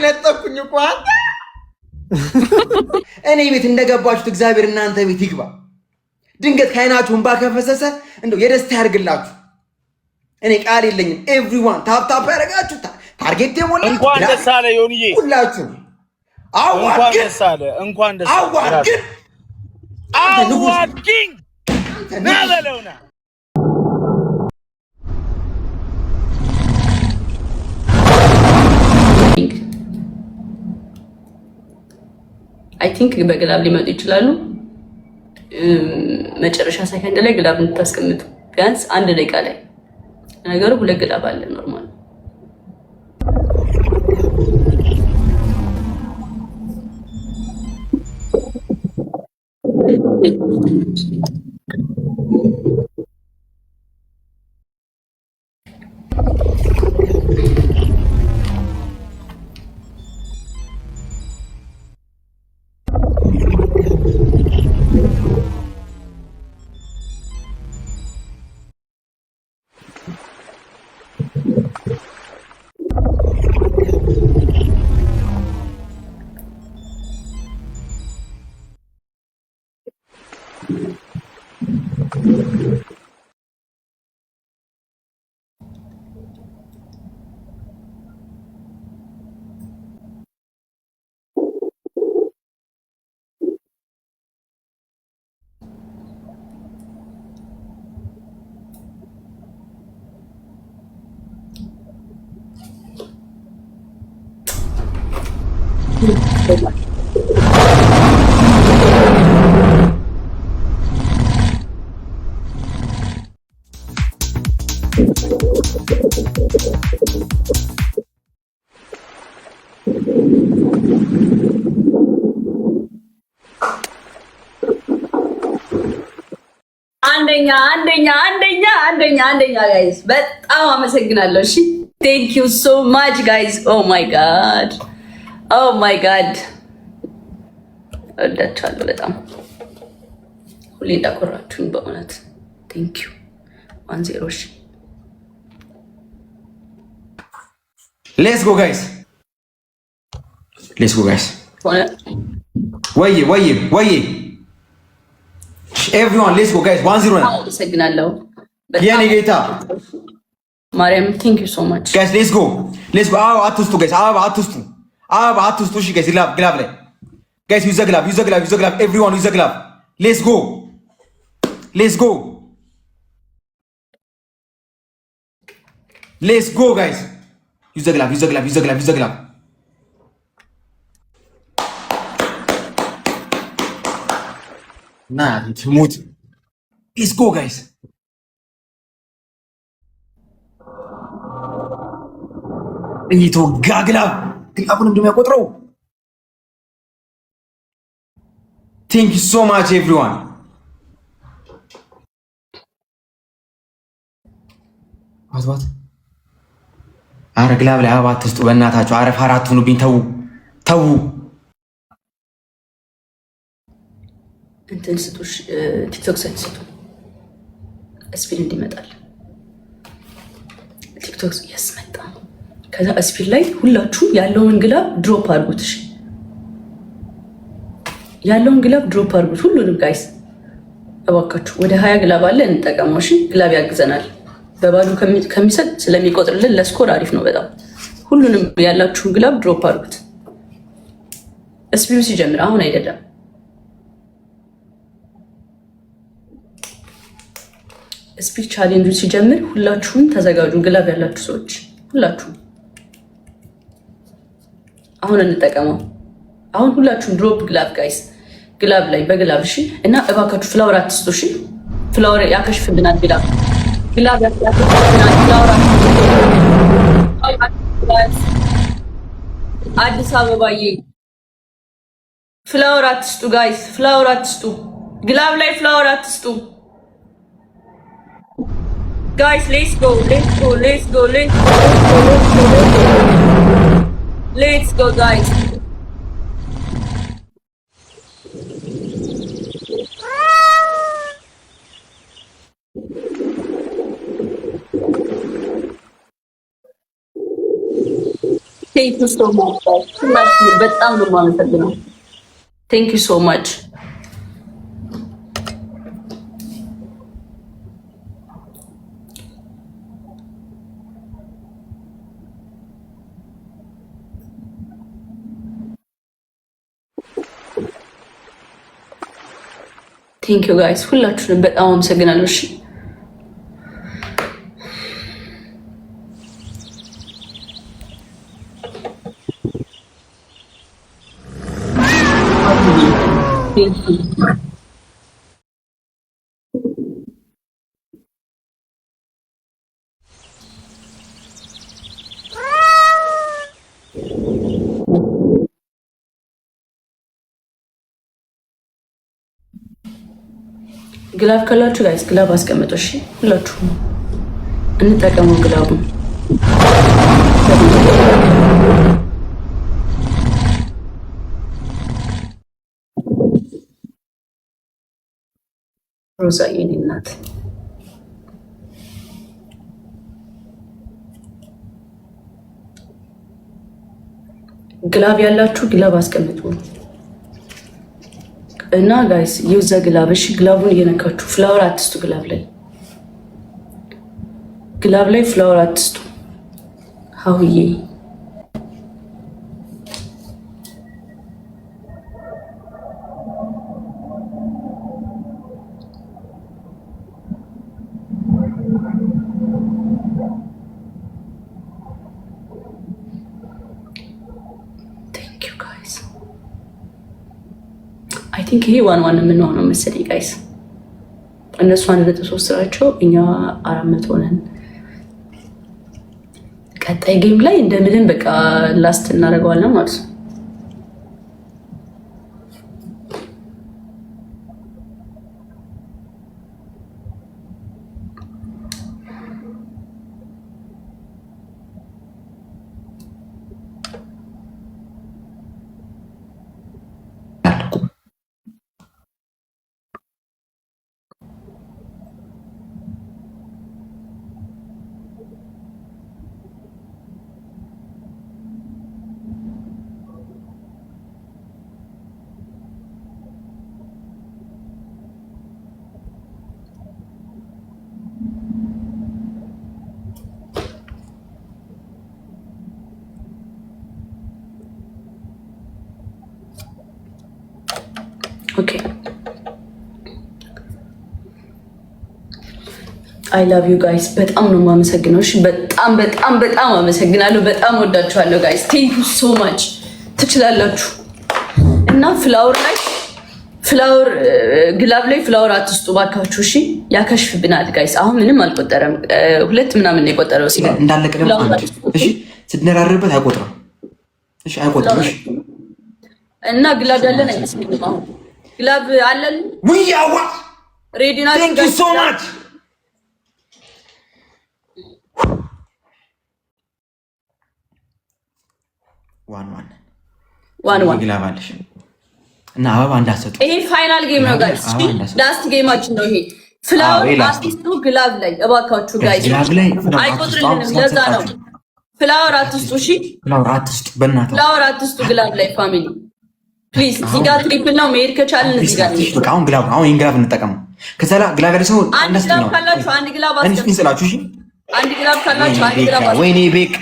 ነጠኩኝ እኮ አንተ። እኔ ቤት እንደገባችሁት እግዚአብሔር እናንተ ቤት ይግባ። ድንገት ከዓይናችሁ እንባ ከፈሰሰ እንደው የደስታ ያርግላችሁ። እኔ ቃል የለኝም። ኤቭሪዋን ታፕ ያደረጋችሁ ታርጌት የሞላ እንኳን ደስ አለ ዮኒዬ፣ ሁላችሁ እንኳን ደስ አለ። እንኳን ደስ አለ። አዋርድኝ ናበለውና አይ ቲንክ በግላብ ሊመጡ ይችላሉ። መጨረሻ ሰከንድ ላይ ግላብ እንድታስቀምጡ ቢያንስ 1 ደቂቃ ላይ ነገሩ 2 ግላብ አለ ኖርማል። አንደኛ ጋይስ በጣም አመሰግናለሁ። እሺ ቴንክ ዩ ሶ ማች ጋይስ። ኦ ማይ ጋድ እወዳችኋለሁ በጣም ሁሌ እንዳኮራችሁኝ በእውነት ቴንክ ዩ 10 እሺ ሌትስ ጎ ጋይስ ወይ ኤቭሪዋን ሌትስ ጎ ጋይስ 10 ነው። አመሰግናለሁ የኔ ጌታ ማርያም ቴንክ ዩ ሶ ማች ጋይስ ሌትስ ጎ አትስጡ ጋይስ አትስጡ እሺ ጋይስ ግላብ ላይ ጋይስ ዩዝ ዘ ግላብ ኤቭሪዋን ዩዝ ዘ ግላብ ሌትስ ጎ ጋይስ ዩዝ ዘ ግላብ ና ትሙት ሌትስ ጎ ጋይስ እየተወጋ ግላቡን እንደሚያቆጥረው ቴንክ ዩ ሶ ማች ኤቭሪዋን አትባት አረ ግላብ ላይ አበባ አትስጡ በእናታችሁ። አረ ፋራት ሁኑብኝ ተው እንትን ስጡሽ ቲክቶክ ሳይት ስጡ ስፒድ እንዲመጣል ቲክቶክ ያስመጣ። ከዛ ስፒድ ላይ ሁላችሁ ያለውን ግላብ ድሮፕ አድርጉት። እሺ ያለውን ግላብ ድሮፕ አድርጉት ሁሉንም ጋይስ እባካችሁ። ወደ 20 ግላብ አለ እንጠቀመው። እሺ ግላብ ያግዘናል። በባዶ ከሚሰጥ ስለሚቆጥርልን ለስኮር አሪፍ ነው በጣም። ሁሉንም ያላችሁን ግላብ ድሮፕ አድርጉት። ስፒዱ ሲጀምር አሁን አይደለም። ስፒድ ቻሌንጁ ሲጀምር ሁላችሁም ተዘጋጁ። ግላብ ያላችሁ ሰዎች ሁላችሁም አሁን እንጠቀመው። አሁን ሁላችሁም ድሮፕ ግላብ ጋይስ፣ ግላብ ላይ በግላብ እሺ። እና እባካችሁ ፍላወር አትስጡ እሺ። ፍላወር ያከሽፍልናል። ግላብ ያከሽፍልናል። ፍላወር አዲስ አበባዬ ፍላወር አትስጡ ጋይስ፣ ፍላወር አትስጡ። ግላብ ላይ ፍላወር አትስጡ ጋይስ። ሌትስ ጎ ጋይስ። ቴንክ ዩ ሶ ማች በጣም ነው የማመሰግነው። ቴንክ ዩ ሶ ማች። ቴንክ ዩ ጋይስ ሁላችሁንም በጣም አመሰግናለሁ። እሺ ግላብ ካላችሁ ጋይስ ግላብ አስቀምጡ። እሺ ሁላችሁም እንጠቀመው ግላቡን። ሮዛ የኔ እናት ግላብ ያላችሁ ግላብ አስቀምጡ እና ጋይስ ዩዘ ግላብ። እሺ ግላቡን እየነካችሁ ፍላወር አትስጡ። ግላብ ላይ ፍላወር አትስጡ። ሀውዬ አይ ቲንክ ይሄ ዋን የምንሆነው መሰለኝ ጋይስ። እነሱ 1.3 ስራቸው እኛ 400 ሆነን ቀጣይ ጌም ላይ እንደምንም በቃ ላስት እናደርገዋለን ማለት ነው። ኦኬ አይ ላቭ ዩ ጋይስ በጣም ነው የማመሰግነው። እሺ በጣም አመሰግናለሁ። በጣም ወዳችኋለሁ ጋይስ። ቴንክ ዩ ሶ ማች። ትችላላችሁ እና ፍላወር ግላብ ላይ ፍላወር አትስጡ ባካችሁ። እሺ ያከሽፍብናል ጋይስ። አሁን ምንም አልቆጠረም፣ 2 ምናምን ነው የቆጠረው ሲል እንዳለቀ ደግሞ እሺ ስትነራርበት አይቆጥርም። እሺ አይቆጥርም። እሺ እና ግላብ ያለን አይመስልኝም አሁን ግላብ አለን። ውያዋ ሬዲ ናችሁ? ቴንክ ዩ ሶ ማች። ዋን ግላብ አለሽ እና አበባ እንዳሰጡ። ይሄ ፋይናል ጌም ነው ጋይስ። ላስት ጌማችን ነው ይሄ። ፍላወር አትስጡ ግላብ ላይ እባካችሁ ጋይስ። አይቆጥርልንም፣ ለዛ ነው ፍላወር አትስጡ። እሺ ፍላወር አትስጡ፣ በእናትህ ፍላወር አትስጡ ግላብ ላይ ፋሚሊ ፕሊዝ። እዚህ ጋር ትሪፕል ነው መሄድ ከቻልን እዚህ ጋር በቃ አሁን ይሄን ግላብ እንጠቀመው። ከዛ ግላብ ያለ ሰው አንድ ግላብ ካላችሁ አንድ ግላብ አስቀምጡ። እንስላችሁ። እሺ አንድ ግላብ ካላችሁ አንድ ግላብ አስቀምጡ። ወይኔ ቤካ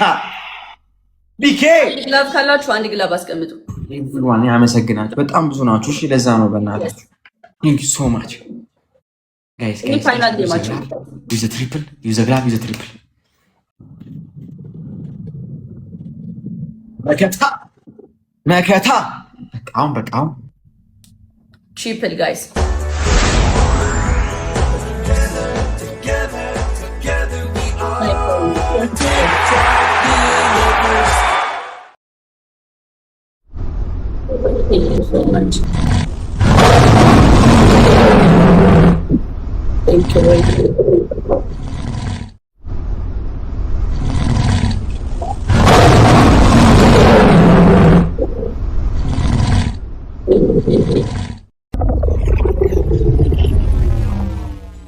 ቢኬ አንድ ግላብ ካላችሁ አንድ ግላብ አስቀምጡ። ዋን ያመሰግናችሁ። በጣም ብዙ ናችሁ። እሺ ለዛ ነው በእናታችሁ። ቴንክ ዩ ሶ ማች ጋይስ። ፋይናል ጌማችን ዩዘ ትሪፕል ዩዘ ግላብ ዩዘ ትሪፕል መከታ በቃ ትሪፕል ጋይስ። Thank you so much. Thank you.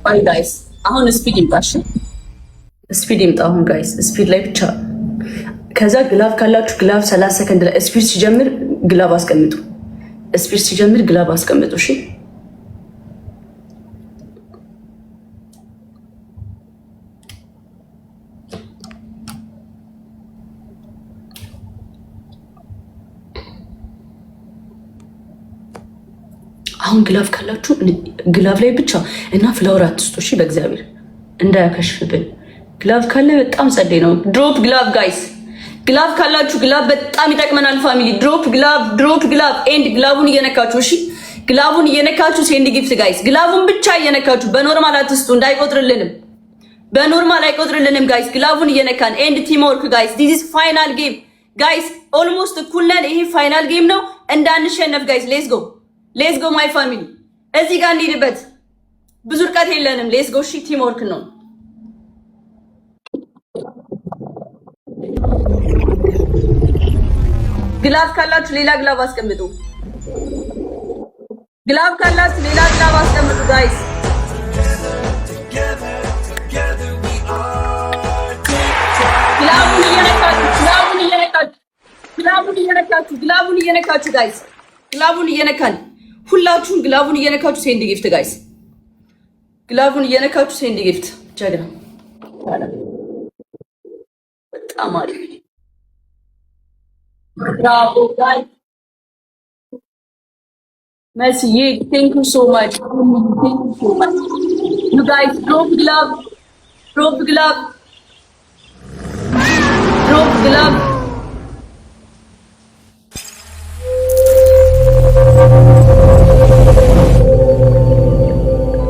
Bye guys. አሁን ስፒድ ይምጣ። እሺ ስፒድ ይምጣ አሁን ጋይስ። ስፒድ ላይ ብቻ ከዛ ግላቭ ካላችሁ ግላቭ 30 ሰከንድ ላይ ስፒድ ሲጀምር ግላቭ አስቀምጡ። ስፒድ ሲጀምር ግላቭ አስቀምጡ። እሺ አሁን ግላቭ ካላችሁ ግላቭ ላይ ብቻ እና ፍላወር አትስጡ። እሺ በእግዚአብሔር እንዳያከሽፍብን። ግላቭ ካለ በጣም ጸደይ ነው። ድሮፕ ግላቭ ጋይስ፣ ግላቭ ካላችሁ ግላቭ በጣም ይጠቅመናል ፋሚሊ። ድሮፕ ግላቭ ኤንድ ግላቡን እየነካችሁ እሺ፣ ግላቡን እየነካችሁ ሴንድ ጊፍት ጋይስ። ግላቡን ብቻ እየነካችሁ በኖርማል አትስጡ፣ እንዳይቆጥርልንም በኖርማል አይቆጥርልንም ጋይስ። ግላቡን እየነካን ኤንድ ቲም ወርክ ጋይስ። ዲስ ኢዝ ፋይናል ጌም ጋይስ። ኦልሞስት እኩል ነን። ይሄ ፋይናል ጌም ነው፣ እንዳንሸነፍ ጋይስ። ሌትስ ጎ ማይ ፋሚሊ። እዚህ ጋር እንሂድበት፣ ብዙ ርቀት የለንም። ሌትስ ጎ። እሺ ቲም ወርክ ነው። ግላቭ ካላችሁ ሌላ ግላቭ አስቀምጡ። ግላቭ ካላችሁ ሌላ ግላቭ አስቀምጡ ጋይስ። ግላቡን እየነካችሁ ጋይስ። ግላቡን እየነካን ሁላችሁም ግላቡን እየነካችሁ ሴንድ ጊፍት ጋይስ። ግላቡን እየነካችሁ ሴንድ ጊፍት። ጀግና በጣም አሪፍ። ብራቮ ጋይስ። መስዬ ቴንክ ዩ ሶ ማች ዩ ጋይስ። ድሮፕ ግላቭ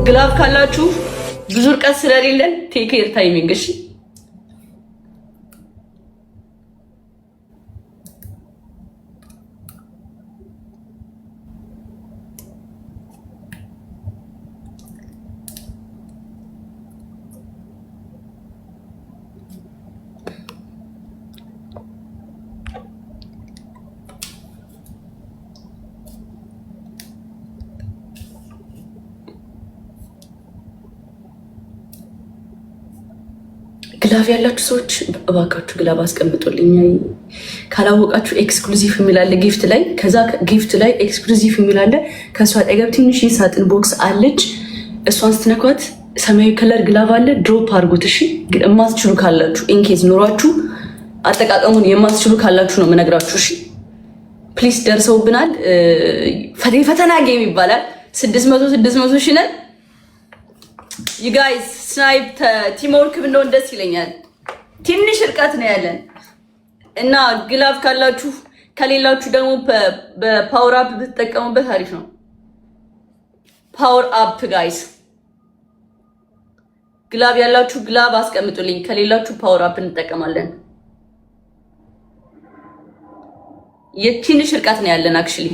ግላቭ ካላችሁ ብዙ ርቀት ስለሌለን ቴክ ኬር ታይሚንግ። እሺ ግላቭ ያላችሁ ሰዎች እባካችሁ ግላቭ አስቀምጡልኝ። ካላወቃችሁ ኤክስክሉዚቭ የሚላለ ጊፍት ላይ፣ ከዛ ጊፍት ላይ ኤክስክሉዚቭ የሚላለ ከእሷ አጠገብ ትንሽ ሳጥን ቦክስ አለች። እሷን ስትነኳት ሰማያዊ ከለር ግላቭ አለ። ድሮፕ አድርጉት። እሺ የማትችሉ ካላችሁ ኢንኬዝ ኖሯችሁ አጠቃቀሙን የማትችሉ ካላችሁ ነው የምነግራችሁ። እሺ ፕሊስ ደርሰውብናል። ፈተና ጌም ይባላል። 600 ሺህ ነን ዩ ጋይስ። ስናይፕ ቲም ወርክ ብንሆን ደስ ይለኛል። ትንሽ ርቀት ነው ያለን እና ግላቭ ካላችሁ ከሌላችሁ ደግሞ በፓወር አፕ ብትጠቀሙበት አሪፍ ነው። ፓወር አፕ ጋይስ። ግላቭ ያላችሁ ግላቭ አስቀምጡልኝ፣ ከሌላችሁ ፓወር አፕ እንጠቀማለን። የትንሽ ርቀት ነው ያለን አክቹሊ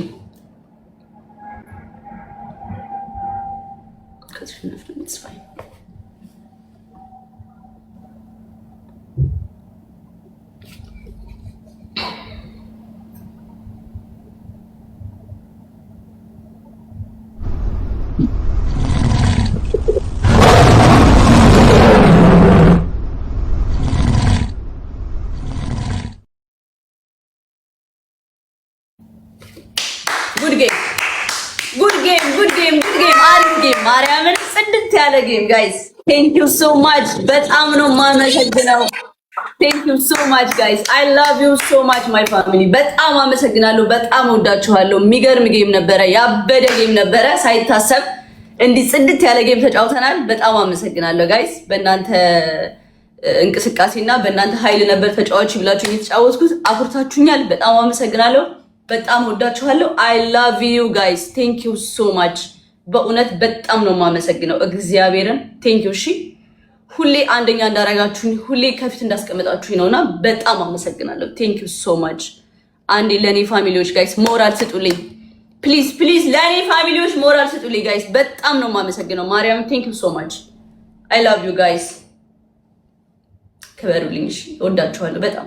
It's fine. Good game. አሪፍ ጌም ማርያምን ጽድት ያለ ጌም ጋይስ። ቴንክ ዩ ሶ ማች። በጣም ነው የማመሰግነው። ቴንክ ዩ ሶ ማች ጋይስ። አይ ላቭ ዩ ሶ ማች ማይ ፋሚሊ። በጣም አመሰግናለሁ። በጣም ወዳችኋለሁ። የሚገርም ጌም ነበረ። ያበደ ጌም ነበረ። ሳይታሰብ እንዲህ ጽድት ያለ ጌም ተጫውተናል። በጣም አመሰግናለሁ ጋይስ። በእናንተ እንቅስቃሴና በእናንተ ኃይል ነበር ተጫዋች ብላችሁ እየተጫወትኩት። አኩርታችሁኛል። በጣም አመሰግናለሁ። በጣም ወዳችኋለሁ። አይ ላቭ ዩ ጋይስ። ቴንክ ዩ ሶ ማች። በእውነት በጣም ነው የማመሰግነው እግዚአብሔርን። ቴንክ ዩ። እሺ ሁሌ አንደኛ እንዳረጋችሁኝ፣ ሁሌ ከፊት እንዳስቀመጣችሁኝ ነውና በጣም አመሰግናለሁ። ቴንክ ዩ ሶ ማች። አንዴ ለኔ ፋሚሊዎች ጋይስ ሞራል ስጡልኝ ፕሊዝ። ለኔ ፋሚሊዎች ሞራል ስጡልኝ ጋይስ። በጣም ነው የማመሰግነው ማርያም። ቴንክ ዩ ሶ ማች። አይ ላቭ ዩ ጋይስ። ክበሩልኝ። እሺ ወዳችኋለሁ። በጣም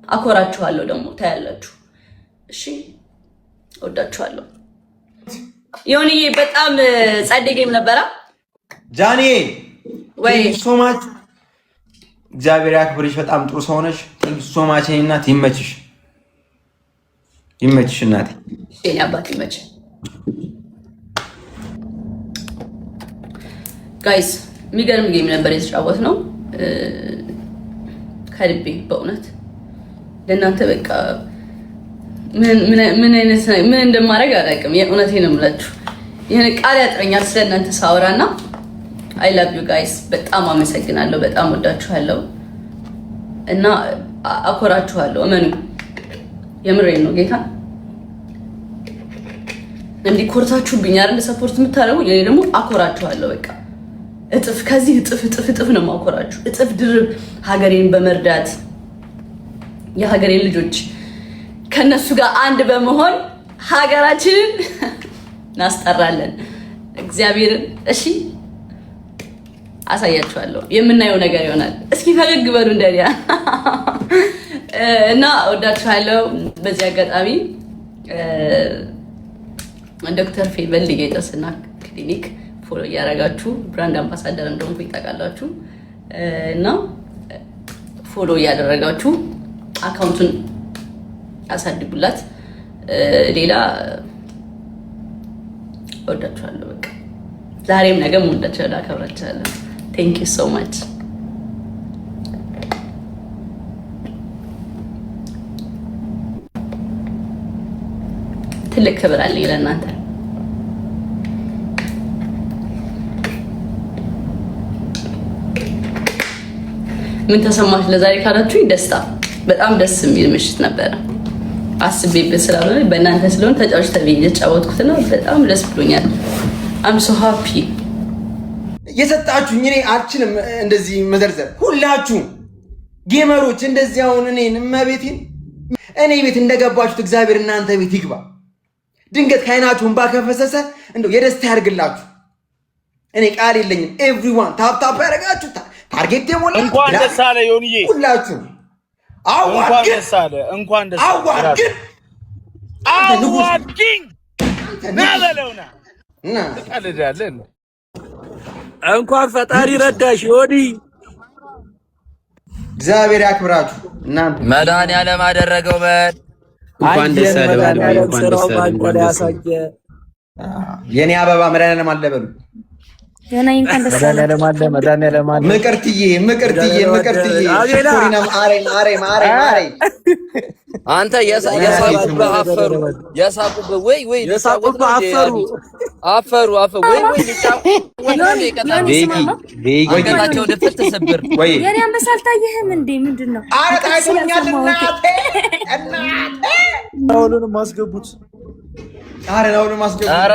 አኮራችኋለሁ ደግሞ ታያላችሁ። እሺ ወዳችኋለሁ። ዮኒዬ በጣም ጸዴ ጌም ነበረ። ጃኒ ወይ ሶማች እግዚአብሔር ያክብርሽ። በጣም ጥሩ ሰው ነሽ። ሶ ማች እናት ይመችሽ፣ ይመችሽ እናቴ። እኔ አባት ይመች። ጋይስ የሚገርም ጌም ነበር የተጫወት ነው ከልቤ በእውነት ለእናንተ በቃ ምን አይነት ምን እንደማደርግ አላውቅም። የእውነቴን ነው የምላችሁ። ይሄን ቃል ያጥረኛል ስለ እናንተ ሳወራና አይ ላቭ ዩ ጋይስ። በጣም አመሰግናለሁ። በጣም ወዳችኋለሁ እና አኮራችኋለሁ። እመኑ፣ የምሬን ነው ጌታ። እንዲህ ኮርታችሁብኝ አይደል ሰፖርት የምታደርጉኝ፣ እኔ ደግሞ አኮራችኋለሁ። በቃ እጥፍ ከዚህ እጥፍ ነው የማኮራችሁ። እጥፍ ድርብ ሀገሬን በመርዳት የሀገሬን ልጆች ከነሱ ጋር አንድ በመሆን ሀገራችንን እናስጠራለን። እግዚአብሔርን እሺ አሳያችኋለሁ። የምናየው ነገር ይሆናል። እስኪ ፈገግ በሉ እንደዚያ እና ወዳችኋለሁ። በዚህ አጋጣሚ ዶክተር ፌቨን የጥርስና ክሊኒክ ፎሎ እያደረጋችሁ ብራንድ አምባሳደር እንደሆንኩ ይታወቃላችሁ እና ፎሎ እያደረጋችሁ አካውንቱን አሳድጉላት። ሌላ ወዳችኋለሁ። በቃ ዛሬም ነገም ወዳችኋለሁ፣ አከብራችኋለሁ። ቴንክ ዩ ሶ ማች። ትልቅ ክብር አለኝ ለእናንተ። ምን ተሰማሽ ለዛሬ ካላችሁኝ፣ ደስታ በጣም ደስ የሚል ምሽት ነበረ። አስቤበት ስላልሆነ በእናንተ ስለሆነ ተጫዋች ተብዬ የተጫወትኩት ነው። በጣም ደስ ብሎኛል። አም ሶ ሃፒ። የሰጣችሁኝ እኔ አልችልም እንደዚህ መዘርዘር። ሁላችሁም ጌመሮች እንደዚህ አሁን እኔን እመቤቴን እኔ ቤት እንደገባችሁት እግዚአብሔር እናንተ ቤት ይግባ። ድንገት ከዓይናችሁ እንባ ከፈሰሰ እንደው የደስታ ያድርግላችሁ። እኔ ቃል የለኝም። ኤቭሪዋን ታፕ ያደረጋችሁ ታርጌት የሞላ እንኳን ደስ አለ ዮኒዬ፣ ሁላችሁ እንኳን ደስ አለ። እንኳን ደስ አለ። አዋርድኝ ናበለውና ተቀልዳለን። እንኳን ፈጣሪ ረዳሽ ዮኒ። እግዚአብሔር ያክብራችሁ። እናንተ መድኃኒዓለም አደረገው በል። እንኳን ደስ አለ። የኔ አበባ መድኃኒዓለም አለ በሉ። ምቅርትዬ አንተ የሳቁብህ አፈሩ አንገታቸው ድፍት ተሰብር። የኔ አንበሳ አልታየህም እንዴ? ምንድን ነው? ኧረ ታይቶኛል እናቴ። ሁሉንም ማስገቡት። ኧረ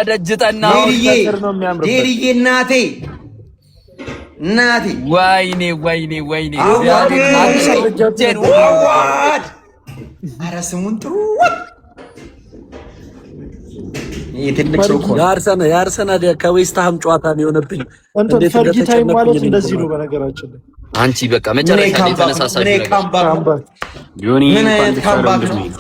ደጅ ጠና ዴልዬ እናቴ ወይኔ አዋድ። ኧረ ስሙን ጥሩ ትልቅ ሰው እኮ የአርሰናል ከዌስትሃም ጨዋታ ነው የሆነብኝ። እንትን ፈርጊታይ ማለት እንደዚህ ነው በነገራችን ላይ። አንቺ በቃ መጨረሻ ላይ ተነሳሳሽ ምን ካምባክ ነው?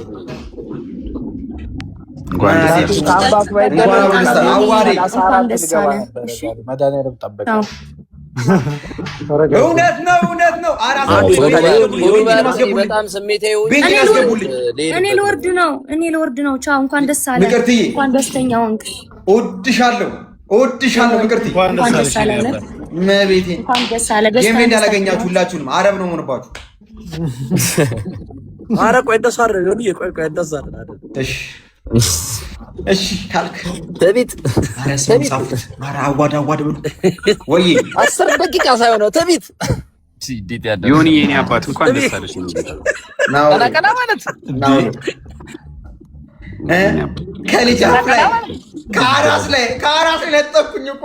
እውነት ነው። በጣም ስሜታዊ እኔ ልወርድ ነው። ቻው። እንኳን ደስ አለ። እንኳን ደስተኛ ሆንክ። እወድሻለሁ ምቅርትዬ። እንኳን ደስ አለ። መቤቴ እንኳን ደስ አለ። ጌም እንዳላገኛችሁ ሁላችሁንም አረብ ነው የምሆንባችሁ። ኧረ ቆይ እንደሱ አይደል? ቆይ እንደሱ አይደል? እሺ ካልክ ተቢት አዋድ ብሎ ወይ 10 ደቂቃ ሳይሆነው ተቢት ዮኒ የኔ አባት እንኳን ደስ አለሽ ነው ቀና ማለት ከልጅ ላይ ከአራስ ላይ ለጠኩኝ እኮ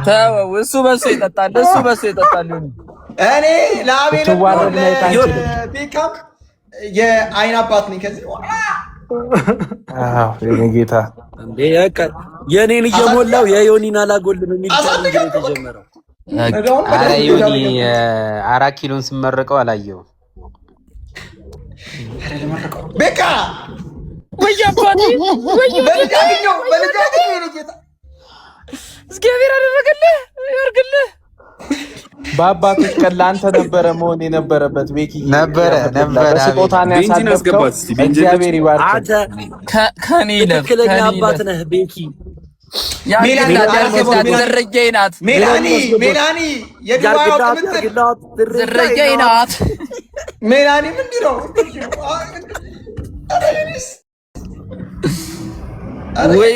ተው። እሱ በሱ ይጠጣል። እኔ ለአቤል ቤካም የአይን አባት ነኝ። ከዚህ የኔ ጌታ እንዴ የኔን እየሞላው የዮኒን አላጎልም የሚል ተጀመረው። አረ ዮኒ 4 ኪሎን ስመረቀው አላየው። ቤካ ወይ እግዚአብሔር አደረገልህ ያርግልህ። በአባቶች ቀን ለአንተ ነበረ መሆን የነበረበት ቤኪ ነበረ በስጦታን ያሳለፍከው እግዚአብሔር ይባርክ። አንተ ከኔ ትክክለኛ አባት ነህ ቤኪ። ዘረጋይ ናት ሜላኒ የዱባይ ዘረጋይ ናት ሜላኒ ምንድን ነው ወይ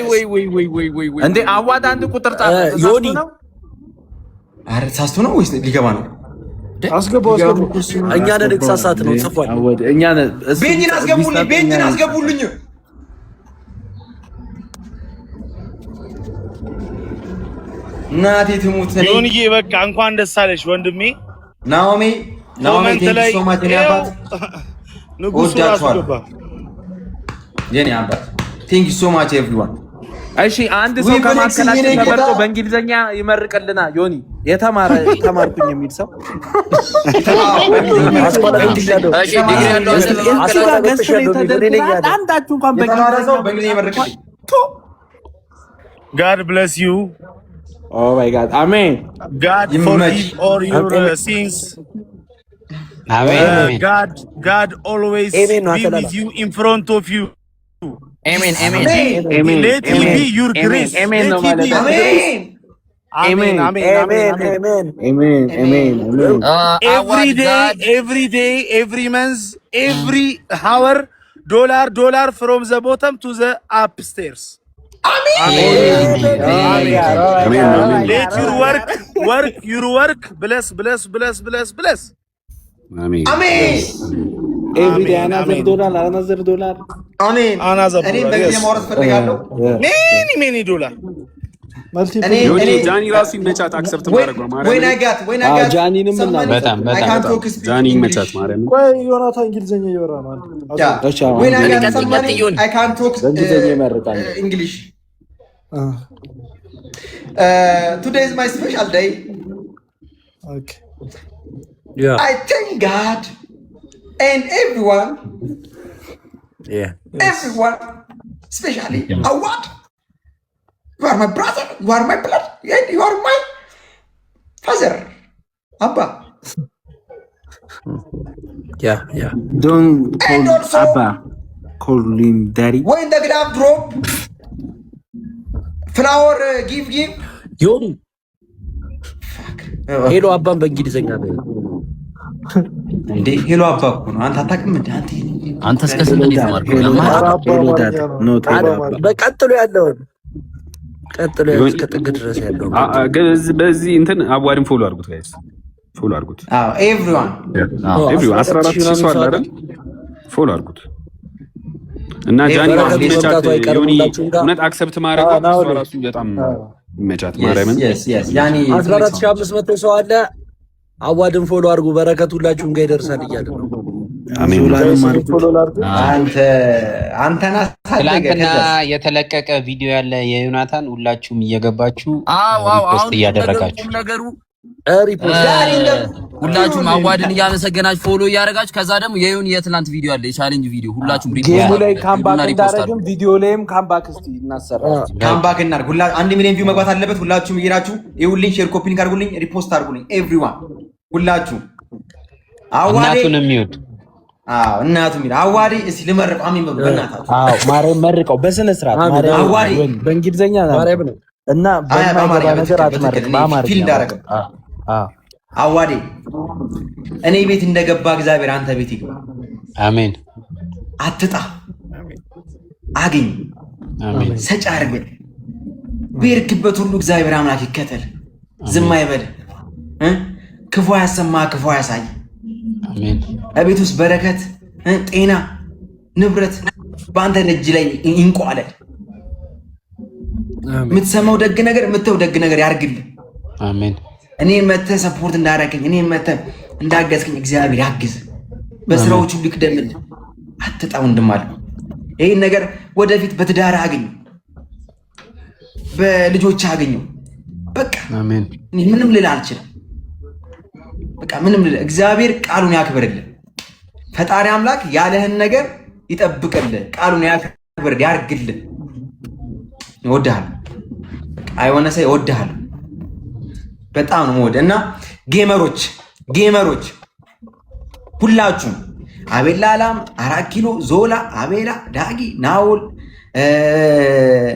እንዴ አዋጣ አንድ ቁጥር ጣ ዮኒ አረ ሳስቶ ነው ወይስ ሊገባ ነው? አስገባው እኛ ነን የተሳሳት ነው ጽፏል። እኛ ነን ቤንጂን አስገቡልኝ እናቴ ትሙት ነኝ። ዮኒዬ በቃ እንኳን ደስ አለሽ ወንድሜ። ናኦሚ ሶማች የኔ አባት ንጉሱ ራሱ ገባ። የኔ አባት ቴንክ ዩ ሶ ማች ኤቭሪዋን። እሺ አንድ ሰው ከማከላችን ተመርጦ በእንግሊዘኛ ይመርቅልና ዮኒ ተማርኩኝ የሚል ሰው አንዳችሁ እንኳን በእንግሊዘኛ ይመርቅልኝ። God bless you. Oh my God. Amen. God forgive all your sins. Amen. God always be with you in front of you. Amen. Let it be your grace. Amen. Every day, every month, every hour, dollar from the bottom to the upstairs. Amen. Let your work bless. Amen. Every day another dollar. አሜን። እኔ በእንግሊዝኛ ማውራት ፈልጋለሁ። many dollar. ዮኒ ጃኒ ራሱ ይመቻት አክሰፕት ማድረግ ነው ማለት ነው። ጃኒንም በጣም ጃኒ ይመቻት ማለት ነው። ቆይ ዮናታን እንግሊዝኛ እያወራ ነው አንተ። I can't talk English. Today is my special day. Okay. Yeah. I thank God and everyone. Yeah. Everyone, especially Awad. You are my brother. You are my blood. And you are my father, Abba. Yeah. Don't call Abba. Call him Daddy. When the glove drop, flower give. ዮኒ ሄሎ አባን በእንግሊዘኛ ነው እንዴ? ሄሎ አባ እኮ ነው። አንተ አታውቅም እንዴ? አንተ እስከ ስንት ነው የተማርከው? በቀጥሎ ያለውን እስከ ጥግ ድረስ ያለው በዚህ እንትን አዋድን ፎሎ አድርጉት ጋይስ፣ ፎሎ አድርጉት። አዎ ኤቭሪዋን 14 ሰው አለ አይደል? ፎሎ አድርጉት እና ጃኒ እውነት አክሰፕት ማድረግ ራሱ በጣም ይመቻት ማርያምን። ጃኒ 14500 ሰው አለ። አዋድን ፎሎ አድርጉ፣ በረከት ሁላችሁም ጋር ይደርሳል እያለ ነው። አሜን። አንተና ትላንትና የተለቀቀ ቪዲዮ ያለ የዮናታን ሁላችሁም እየገባችሁ ፖስት እያደረጋችሁ ነገሩ ሁላችሁም አዋድን እያመሰገናችሁ ፎሎ እያደረጋችሁ፣ ከዛ ደግሞ የዩን የትላንት ቪዲዮ አለ የቻሌንጅ ቪዲዮ ሁላችሁም ጌሙ ላይ ካምባክ እንዳደረግን ቪዲዮ ላይም ካምባክ እስቲ እናሰራለን። ካምባክ እናድርግ። 1 ሚሊዮን ቪው መግባት አለበት። ሁላችሁም እየሄዳችሁ ይሁንልኝ፣ ሼር ኮፒ ሊንክ አድርጉልኝ፣ ሪፖስት አድርጉልኝ። ኤቭሪዋን ሁላችሁ እናቱን የሚወድ እናቱም ይላል አዋዲ። እስቲ ልመርቀው። አሜን በሉ በእናታችሁ። ማርያም መርቀው በስነ ስርዓት ማርያም አዋዲ በእንግሊዘኛ ነው እና በማማሪያ ነገር አትመርቅ በአማርኛ አዋዲ። እኔ ቤት እንደገባ እግዚአብሔር አንተ ቤት ይግባ። አሜን። አትጣ፣ አግኝ፣ አሜን። ሰጭ አድርገን በርክበት ሁሉ እግዚአብሔር አምላክ ይከተል፣ ዝም አይበል፣ ክፉ ያሰማ፣ ክፉ ያሳይ። አሜን። አቤት ውስጥ በረከት፣ ጤና፣ ንብረት በአንተ እጅ ላይ ይንቋለል። የምትሰማው ደግ ነገር፣ የምትተው ደግ ነገር ያርግልህ። አሜን። እኔ መተ ሰፖርት እንዳረከኝ፣ እኔ መተ እንዳገዝከኝ እግዚአብሔር ያግዝ። በስራዎች ሁሉ ይቅደምልህ። አትጣ ወንድማል። ይሄን ነገር ወደፊት በትዳር አገኝ፣ በልጆች አገኘው። በቃ አሜን። እኔ ምንም ልል አልችልም። በቃ ምንም ልል። እግዚአብሔር ቃሉን ያክብርልህ። ፈጣሪ አምላክ ያለህን ነገር ይጠብቅልህ። ቃሉን ያክብርልህ፣ ያርግልህ። እወድሃለሁ። አይወነሰ እወድሃለሁ በጣም ነው የምወደው። እና ጌመሮች ሁላችሁም አቤላ አላም 4 ኪሎ ዞላ አቤላ ዳጊ ናውል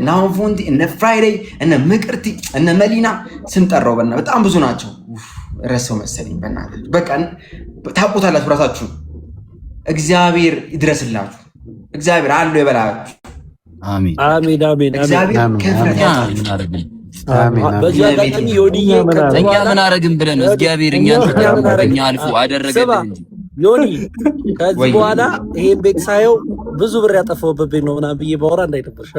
ናውን ፎንቲ እነ ፍራይዴይ እነ ምቅርቲ እነ መሊና ስንጠራው በጣም ብዙ ናቸው። ረሰው መሰለኝ በእናትህ በቃ ታውቁታላችሁ ራሳችሁ። እግዚአብሔር ይድረስላችሁ። እግዚአብሔር አለው ይበላችሁ። አሜን አሜን አሜን። እግዚአብሔር ከፍረት አሜን። በዚህ አጋጣሚ ዮኒዬ እኛ ምን አረግን ብለን ነው እግዚአብሔር እኛ አልፎ አደረገልን እንጂ ዮኒ ከዚህ በኋላ ይሄን ቤት ሳየው ብዙ ብር ያጠፋውበት ቤት ነው ምናምን ብዬ ባወራ እንዳይደብርሽ።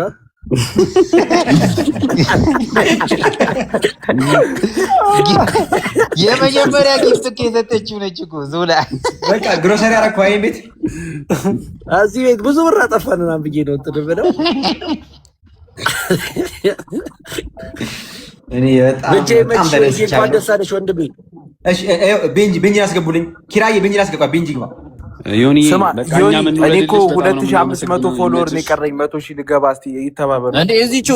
የመጀመሪያ ጊፍት ከሰጠችው ነች እኮ ዞላ በቃ ግሮሰሪ አረኩ። አይን ቤት እዚህ ቤት ብዙ ብር አጠፋን ምናምን ብዬ ነው እንትን ብለው እኔ በጣም ደስ አለሽ ወንድሜ። እሺ ቤንጂ ያስገቡልኝ። ኪራዬ ቤንጂ ያስገባ። ቤንጂ ግባ። ዮኒ እኔ እኮ 2500 ፎሎወር ነው የቀረኝ። 100,000 ልገባ። እስቲ ይተባበሩ እንዴ! እዚቹ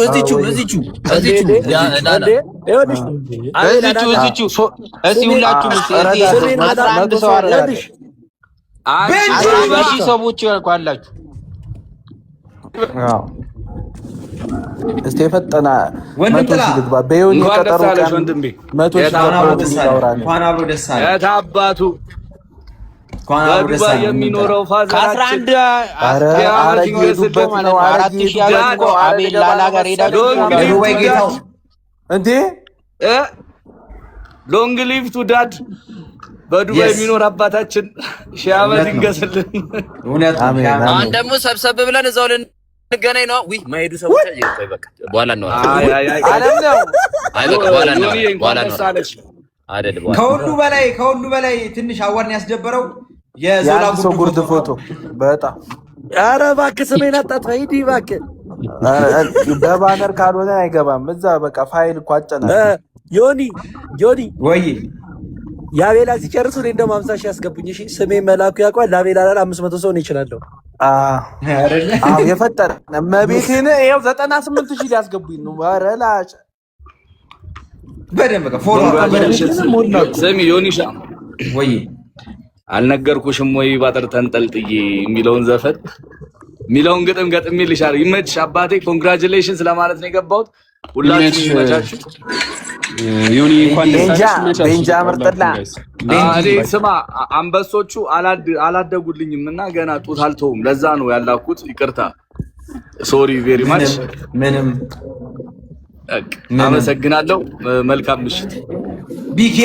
ሰዎች አላችሁ። እስቲ የፈጠና 100,000 ልግባ። በዮኒ ቀጠሮ ቀን 100,000 እንኳን አብሮ ደስ አለ። የታባቱ በዱባይ የሚኖረው ፋዘር 11 እንዴ ሎንግ ሊቭ ቱ ዳድ በዱባይ የሚኖር አባታችን ሺህ ዓመት ይንገስልን። አሁን ደግሞ ሰብሰብ ብለን እዛው ልንገናኝ ነው። ዊ ማይዱ ሰዎች በቃ በኋላ ነው ከሁሉ በላይ ትንሽ አዋርን ያስደበረው የዞላ ጉርድ ፎቶ በጣም ኧረ እባክህ ስሜን አታጥፋ። ሂድ እባክህ። በባነር ካልሆነ አይገባም። እዛ በቃ ፋይል እኮ አጨናል። ዮኒ ወይ የአቤላ ሲጨርሱ እኔ እንደውም 50,000 ያስገቡኝ። እሺ ስሜን መላኩ ያውቃል። ለአቤላ 500 ሰው ነው ይችላለሁ። የፈጠረ መቤቴን ይኸው 98,000 ሊያስገቡኝ ነው። ኧረ ላጭ በደንብ ፎሎ ስሚ ዮኒሻ ወይ አልነገርኩሽም ወይ ባጠር ተንጠልጥዬ የሚለውን ዘፈን የሚለውን ግጥም ገጥሜልሻል። ይመችሽ አባቴ። ኮንግራቹሌሽንስ ለማለት ነው የገባሁት። ሁላችሁም ይመቻችሁ። ዮኒ እንኳን ደሳለሽ። ቤንጃ ምርጥላ ስማ፣ አንበሶቹ አላደጉልኝም እና ገና ጡት አልተውም። ለዛ ነው ያላኩት። ይቅርታ ሶሪ ቬሪ ማች። ምንም አመሰግናለሁ። መልካም ምሽት። ቢኬ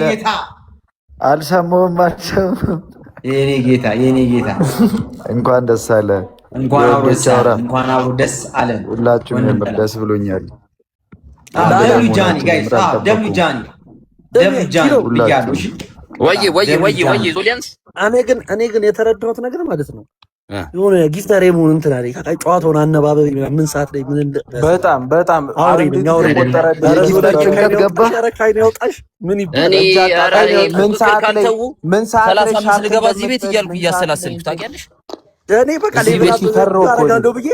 ጌታ አልሰማሁም። የኔ ጌታ እንኳን ደስ አለ። እንኳን አብሮ ደስ አለ። ሁላችሁም የምር ደስ ብሎኛል። ደብሉ ጃኒ ጋይስ ደብሉ ጃኒ ወይ ሶሊያንስ እኔ ግን የተረዳሁት ነገር ማለት ነው የሆነ ጊፍተር የመሆን እንትን አለ። ጨዋታውን አነባበብ ምን ሰዓት ላይ ምን በጣም አውሬ ምን ሰዓት ላይ 35 ልገባ እዚህ ቤት እያልኩ እያሰላሰልኩ ታውቂያለሽ። እኔ በቃ ለምን ብዬ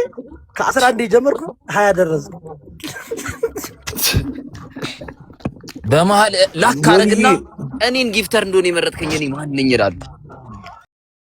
ከ11 ጀመርኩ 20 ደረስኩ። በመሀል ላክ አረግና እኔን ጊፍተር እንደሆነ የመረጥከኝ እኔ ማን ነኝ እላለሁ።